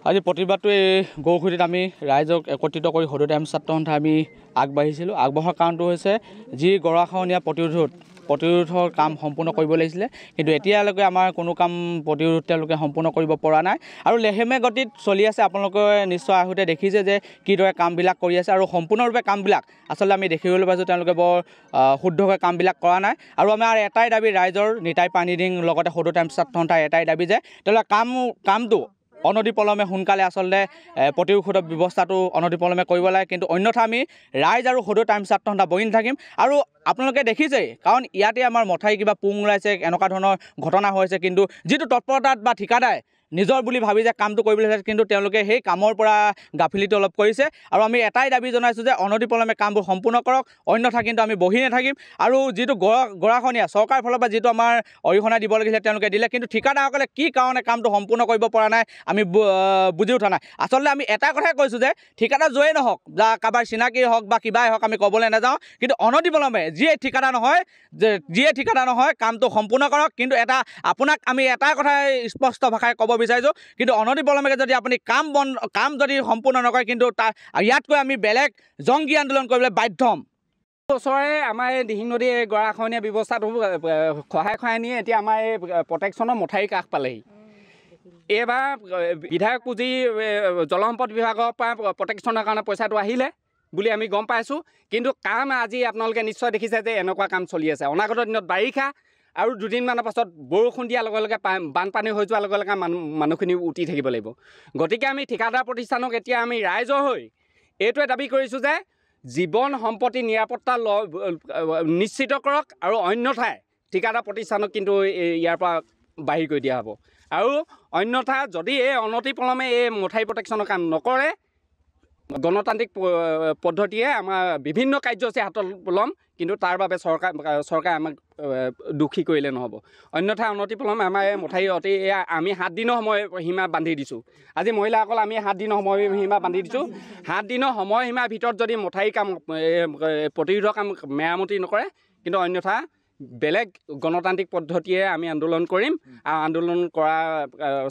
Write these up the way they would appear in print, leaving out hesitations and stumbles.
আজি প্ৰতিবাদটো এই গৌৰখুঁটিত আমি ৰাইজক একত্ৰিত কৰি সদৌ টাইমছ ছাত্ৰ সন্থা আমি আগবাঢ়িছিলোঁ। আগবঢ়াৰ কাৰণটো হৈছে যি গৰাখহনীয়া প্ৰতিৰোধৰ কাম সম্পূৰ্ণ কৰিব লাগিছিলে, কিন্তু এতিয়ালৈকে আমাৰ কোনো কাম প্ৰতিৰোধ তেওঁলোকে সম্পূৰ্ণ কৰিব পৰা নাই আৰু লেহেমে গতিত চলি আছে। আপোনালোকে নিশ্চয় আহোঁতে দেখিছে যে কিদৰে কামবিলাক কৰি আছে আৰু সম্পূৰ্ণৰূপে কামবিলাক আচলতে আমি দেখিবলৈ পাইছোঁ তেওঁলোকে বৰ শুদ্ধকৈ কামবিলাক কৰা নাই। আৰু আমাৰ এটাই দাবী ৰাইজৰ, নিতাই পানীডিং লগতে সদৌ টাইমছ ছাত্ৰ সন্থাৰ এটাই দাবী যে তেওঁলোকে কামটো অনতিপলমে সোনকালে আচলতে প্ৰতিৰোধৰ ব্যৱস্থাটো অনতিপলমে কৰিব লাগে, কিন্তু অন্যথা আমি ৰাইজ আৰু সদৌ টাইমছ ছাত্ৰ সন্থা বহি নাথাকিম। আৰু আপোনালোকে দেখিছেই, কাৰণ ইয়াতে আমাৰ মথাই কিবা পুং ওলাইছে, এনেকুৱা ধৰণৰ ঘটনা হৈছে, কিন্তু যিটো তৎপৰতাত বা ঠিকাদাৰে নিজৰ বুলি ভাবি যে কামটো কৰিবলৈ হৈছে, কিন্তু তেওঁলোকে সেই কামৰ পৰা গাফিলতি অলপ কৰিছে। আৰু আমি এটাই দাবী জনাইছোঁ যে অনতিপলমে কামবোৰ সম্পূৰ্ণ কৰক, অন্যথা কিন্তু আমি বহি নাথাকিম। আৰু যিটো গৰাখহনীয়া চৰকাৰৰ ফালৰ পৰা যিটো আমাৰ অৰিহণা দিব লাগিছিলে তেওঁলোকে দিলে, কিন্তু ঠিকাদাৰসকলে কি কাৰণে কামটো সম্পূৰ্ণ কৰিব পৰা নাই আমি বুজি উঠা নাই। আচলতে আমি এটা কথাই কৈছোঁ যে ঠিকাদাৰ য'য়েই নহওক, বা কাৰোবাৰ চিনাকি হওক বা কিবাই হওক, আমি ক'বলৈ নাযাওঁ, কিন্তু অনতিপলমে যিয়ে ঠিকাদাৰ নহয় কামটো সম্পূৰ্ণ কৰক। কিন্তু আপোনাক আমি এটা কথাই স্পষ্ট ভাষাৰে ক'ব বিচাৰিছোঁ, কিন্তু অনতিপলমে যদি আপুনি কাম যদি সম্পূৰ্ণ নকৰে, কিন্তু ইয়াতকৈ আমি বেলেগ জংগী আন্দোলন কৰিবলৈ বাধ্য হ'ম। ওচৰে আমাৰ এই দিহিং নদী এই গৰাখহনীয়া ব্যৱস্থাটো খহাই নিয়ে এতিয়া আমাৰ এই প্ৰটেকশ্যনৰ মথাউৰি কাষ পালেহি। এইবাৰ বিধায়ক পুঁজি জলসম্পদ বিভাগৰ পৰা প্ৰটেকশ্যনৰ কাৰণে পইচাটো আহিলে বুলি আমি গম পাইছোঁ, কিন্তু কাম আজি আপোনালোকে নিশ্চয় দেখিছে যে এনেকুৱা কাম চলি আছে। অনাগত দিনত বাৰিষা আৰু দুদিনমানৰ পাছত বৰষুণ দিয়াৰ লগে লগে বানপানী হৈ যোৱাৰ লগে লগে মানুহখিনি উটি থাকিব লাগিব। গতিকে আমি ঠিকাদাৰ প্ৰতিষ্ঠানক এতিয়া আমি ৰাইজৰ হৈ এইটোৱে দাবী কৰিছোঁ যে জীৱন সম্পত্তি নিৰাপত্তা নিশ্চিত কৰক, আৰু অন্যথাই ঠিকাদাৰ প্ৰতিষ্ঠানক কিন্তু ইয়াৰ পৰা বাহিৰ কৰি দিয়া হ'ব। আৰু অন্যথা যদি এই অনতিপলমে এই মথাউৰি প্ৰটেকশ্যনৰ কাম নকৰে, গণতান্ত্ৰিক পদ্ধতিয়ে আমাৰ বিভিন্ন কাৰ্যসূচী হাতত ল'ম, কিন্তু তাৰ বাবে চৰকাৰে আমাক দোষী কৰিলে নহ'ব। অন্যথা অনতিপলমে আমাৰ এই মথাউৰি আমি 7 দিনৰ সময়সীমা বান্ধি দিছোঁ। আজি মহিলাসকল আমি 7 দিনৰ সময়সীমা বান্ধি দিছোঁ। 7 দিনৰ সময়সীমাৰ ভিতৰত যদি মথাউৰি কাম প্ৰতিৰোধৰ কাম মেৰামতি নকৰে, কিন্তু অন্যথা বেলেগ গণতান্ত্ৰিক পদ্ধতিয়ে আমি আন্দোলন কৰিম, আৰু আন্দোলন কৰাৰ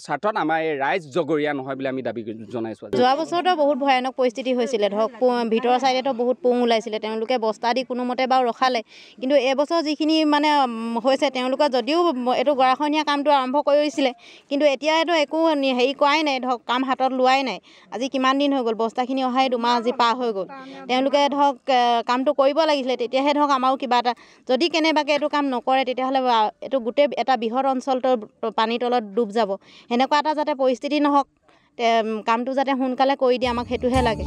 স্বাৰ্থত আমাৰ এই ৰাইজ জগৰীয়া নহয় বুলি আমি দাবী জনাইছোঁ। যোৱা বছৰতো বহুত ভয়ানক পৰিস্থিতি হৈছিলে, ধৰক ভিতৰৰ ছাইডেতো বহুত পুং ওলাইছিলে, তেওঁলোকে বস্তা দি কোনোমতে বাৰু ৰখালে, কিন্তু এইবছৰ যিখিনি মানে হৈছে তেওঁলোকে যদিও এইটো গৰাখহনীয়া কামটো আৰম্ভ কৰিছিলে, কিন্তু এতিয়াতো একো হেৰি কৰাই নাই, ধৰক কাম হাতত লোৱাই নাই। আজি কিমান দিন হৈ গ'ল, বস্তাখিনি অহাই 2 মাহ আজি পাৰ হৈ গ'ল। তেওঁলোকে ধৰক কামটো কৰিব লাগিছিলে, তেতিয়াহে ধৰক আমাৰো কিবা এটা, যদি কেনেবাকৈ এইটো কাম নকৰে তেতিয়াহ'লে এইটো গোটেই এটা বৃহৎ অঞ্চলটো পানীৰ তলত ডুব যাব। সেনেকুৱা এটা যাতে পৰিস্থিতি নহওক, কামটো যাতে সোনকালে কৰি দিয়ে, আমাক সেইটোহে লাগে।